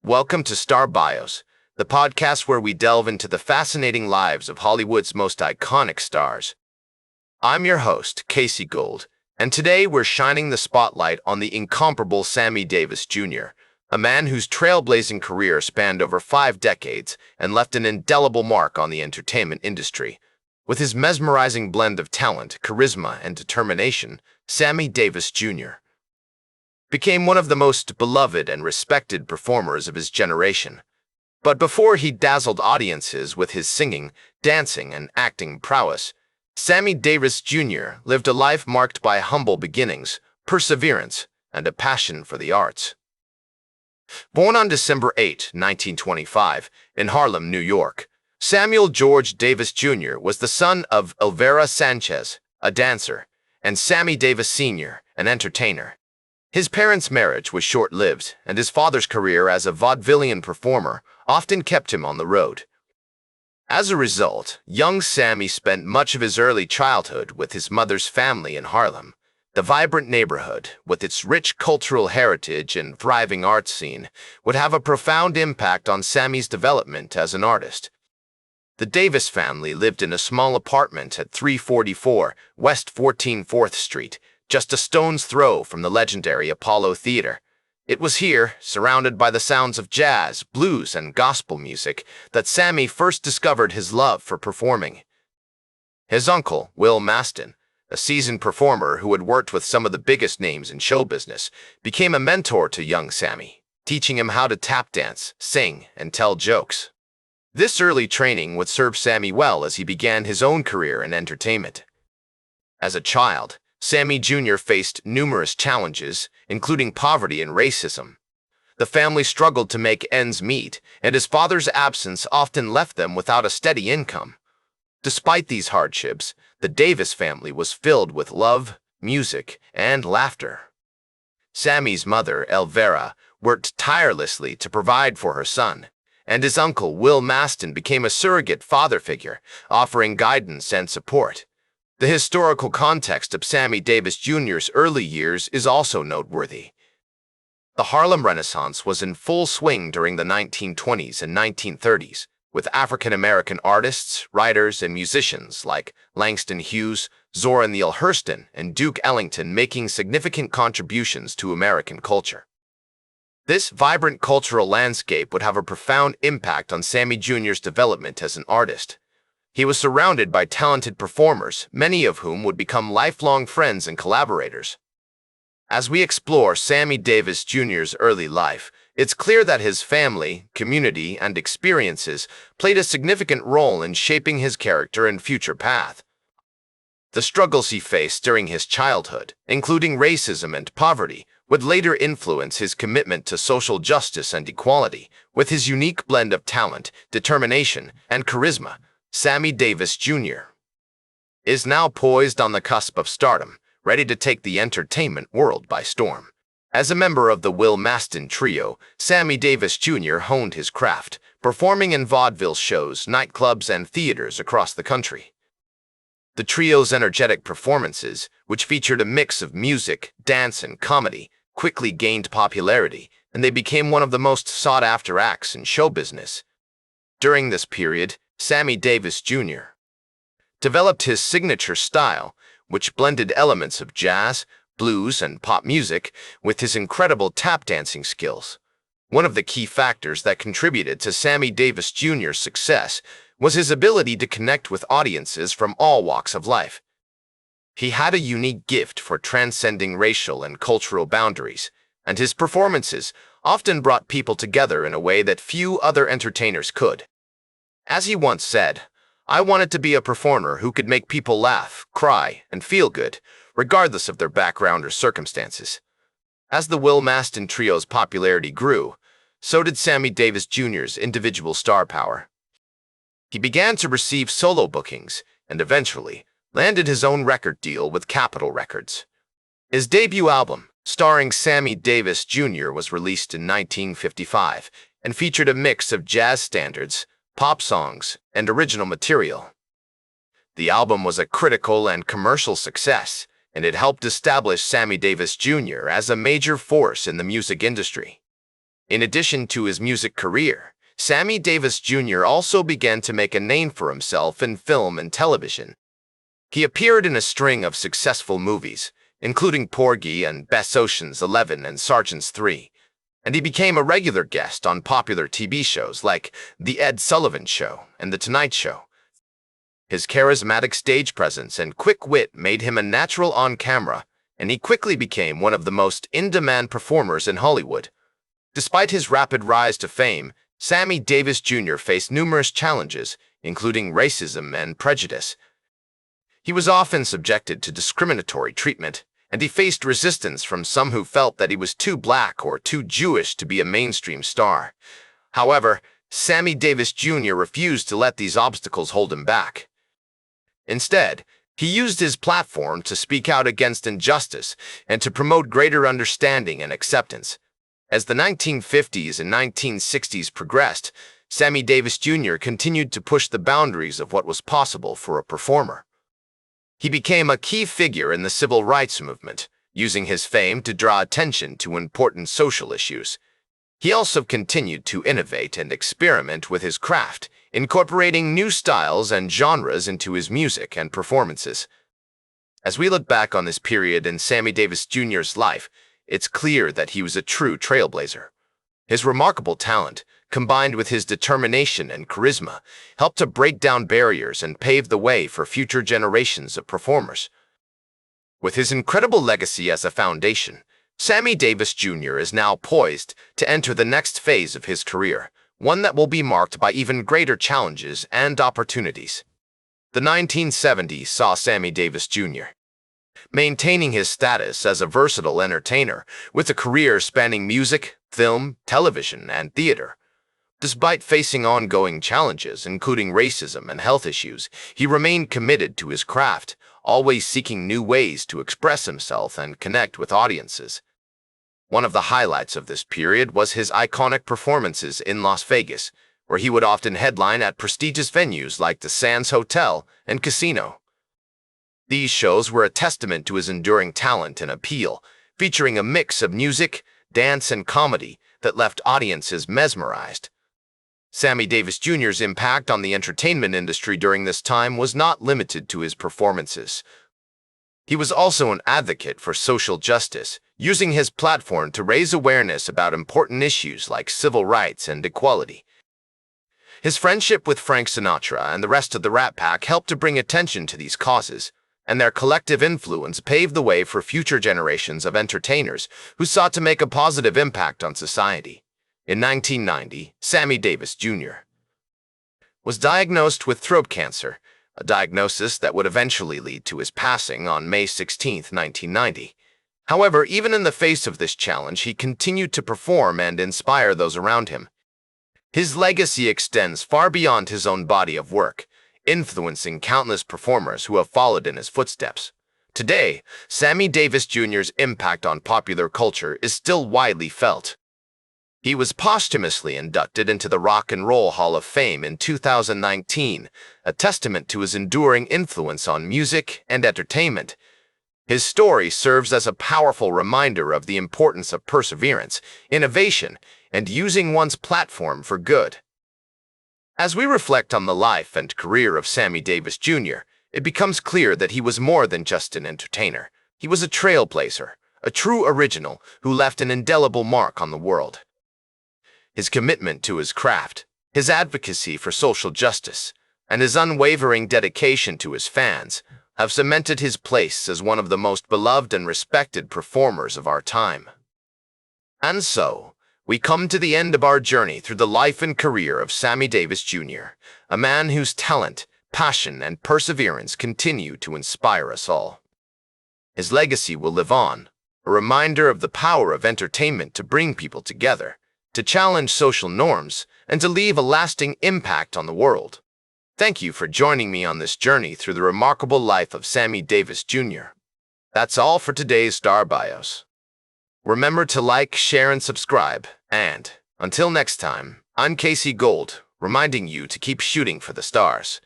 Welcome to Star Bios, the podcast where we delve into the fascinating lives of Hollywood's most iconic stars. I'm your host, Casey Gold, and today we're shining the spotlight on the incomparable Sammy Davis Jr., a man whose trailblazing career spanned over 5 decades and left an indelible mark on the entertainment industry. With his mesmerizing blend of talent, charisma, and determination, Sammy Davis Jr. became one of the most beloved and respected performers of his generation. But before he dazzled audiences with his singing, dancing, and acting prowess, Sammy Davis Jr. lived a life marked by humble beginnings, perseverance, and a passion for the arts. Born on December 8, 1925, in Harlem, New York, Samuel George Davis Jr. was the son of Elvira Sanchez, a dancer, and Sammy Davis Sr., an entertainer. His parents' marriage was short-lived, and his father's career as a vaudevillian performer often kept him on the road. As a result, young Sammy spent much of his early childhood with his mother's family in Harlem. The vibrant neighborhood, with its rich cultural heritage and thriving arts scene, would have a profound impact on Sammy's development as an artist. The Davis family lived in a small apartment at 344 West 14th Street, just a stone's throw from the legendary Apollo Theater. It was here, surrounded by the sounds of jazz, blues, and gospel music, that Sammy first discovered his love for performing. His uncle, Will Maston, a seasoned performer who had worked with some of the biggest names in show business, became a mentor to young Sammy, teaching him how to tap dance, sing, and tell jokes. This early training would serve Sammy well as he began his own career in entertainment. As a child, Sammy Jr. faced numerous challenges, including poverty and racism. The family struggled to make ends meet, and his father's absence often left them without a steady income. Despite these hardships, the Davis family was filled with love, music, and laughter. Sammy's mother, Elvira, worked tirelessly to provide for her son, and his uncle, Will Maston, became a surrogate father figure, offering guidance and support. The historical context of Sammy Davis Jr.'s early years is also noteworthy. The Harlem Renaissance was in full swing during the 1920s and 1930s, with African-American artists, writers, and musicians like Langston Hughes, Zora Neale Hurston, and Duke Ellington making significant contributions to American culture. This vibrant cultural landscape would have a profound impact on Sammy Jr.'s development as an artist. He was surrounded by talented performers, many of whom would become lifelong friends and collaborators. As we explore Sammy Davis Jr.'s early life, it's clear that his family, community, and experiences played a significant role in shaping his character and future path. The struggles he faced during his childhood, including racism and poverty, would later influence his commitment to social justice and equality. With his unique blend of talent, determination, and charisma, Sammy Davis Jr. is now poised on the cusp of stardom, ready to take the entertainment world by storm. As a member of the Will Maston trio, Sammy Davis Jr. honed his craft, performing in vaudeville shows, nightclubs, and theaters across the country. The trio's energetic performances, which featured a mix of music, dance, and comedy, quickly gained popularity, and they became one of the most sought-after acts in show business. During this period, Sammy Davis Jr. developed his signature style, which blended elements of jazz, blues, and pop music with his incredible tap dancing skills. One of the key factors that contributed to Sammy Davis Jr.'s success was his ability to connect with audiences from all walks of life. He had a unique gift for transcending racial and cultural boundaries, and his performances often brought people together in a way that few other entertainers could. As he once said, "I wanted to be a performer who could make people laugh, cry, and feel good, regardless of their background or circumstances." As the Will Maston trio's popularity grew, so did Sammy Davis Jr.'s individual star power. He began to receive solo bookings and eventually landed his own record deal with Capitol Records. His debut album, starring Sammy Davis Jr., was released in 1955 and featured a mix of jazz standards, pop songs, and original material. The album was a critical and commercial success, and it helped establish Sammy Davis Jr. as a major force in the music industry. In addition to his music career, Sammy Davis Jr. also began to make a name for himself in film and television. He appeared in a string of successful movies, including Porgy and Bess Ocean's 11 and Sergeant's 3, and he became a regular guest on popular TV shows like The Ed Sullivan Show and The Tonight Show. His charismatic stage presence and quick wit made him a natural on camera, and he quickly became one of the most in-demand performers in Hollywood. Despite his rapid rise to fame, Sammy Davis Jr. faced numerous challenges, including racism and prejudice. He was often subjected to discriminatory treatment, and he faced resistance from some who felt that he was too black or too Jewish to be a mainstream star. However, Sammy Davis Jr. refused to let these obstacles hold him back. Instead, he used his platform to speak out against injustice and to promote greater understanding and acceptance. As the 1950s and 1960s progressed, Sammy Davis Jr. continued to push the boundaries of what was possible for a performer. He became a key figure in the civil rights movement, using his fame to draw attention to important social issues. He also continued to innovate and experiment with his craft, incorporating new styles and genres into his music and performances. As we look back on this period in Sammy Davis Jr.'s life, it's clear that he was a true trailblazer. His remarkable talent, combined with his determination and charisma, helped to break down barriers and pave the way for future generations of performers. With his incredible legacy as a foundation, Sammy Davis Jr. is now poised to enter the next phase of his career, one that will be marked by even greater challenges and opportunities. The 1970s saw Sammy Davis Jr. maintaining his status as a versatile entertainer with a career spanning music, film, television, and theater. Despite facing ongoing challenges, including racism and health issues, he remained committed to his craft, always seeking new ways to express himself and connect with audiences. One of the highlights of this period was his iconic performances in Las Vegas, where he would often headline at prestigious venues like the Sands Hotel and Casino. These shows were a testament to his enduring talent and appeal, featuring a mix of music, dance, and comedy that left audiences mesmerized. Sammy Davis Jr.'s impact on the entertainment industry during this time was not limited to his performances. He was also an advocate for social justice, using his platform to raise awareness about important issues like civil rights and equality. His friendship with Frank Sinatra and the rest of the Rat Pack helped to bring attention to these causes, and their collective influence paved the way for future generations of entertainers who sought to make a positive impact on society. In 1990, Sammy Davis Jr. was diagnosed with throat cancer, a diagnosis that would eventually lead to his passing on May 16, 1990. However, even in the face of this challenge, he continued to perform and inspire those around him. His legacy extends far beyond his own body of work, influencing countless performers who have followed in his footsteps. Today, Sammy Davis Jr.'s impact on popular culture is still widely felt. He was posthumously inducted into the Rock and Roll Hall of Fame in 2019, a testament to his enduring influence on music and entertainment. His story serves as a powerful reminder of the importance of perseverance, innovation, and using one's platform for good. As we reflect on the life and career of Sammy Davis Jr., it becomes clear that he was more than just an entertainer. He was a trailblazer, a true original who left an indelible mark on the world. His commitment to his craft, his advocacy for social justice, and his unwavering dedication to his fans have cemented his place as one of the most beloved and respected performers of our time. And so, we come to the end of our journey through the life and career of Sammy Davis Jr., a man whose talent, passion, and perseverance continue to inspire us all. His legacy will live on, a reminder of the power of entertainment to bring people together, to challenge social norms, and to leave a lasting impact on the world. Thank you for joining me on this journey through the remarkable life of Sammy Davis Jr. That's all for today's Star Bios. Remember to like, share, and subscribe, and until next time, I'm Casey Gold, reminding you to keep shooting for the stars.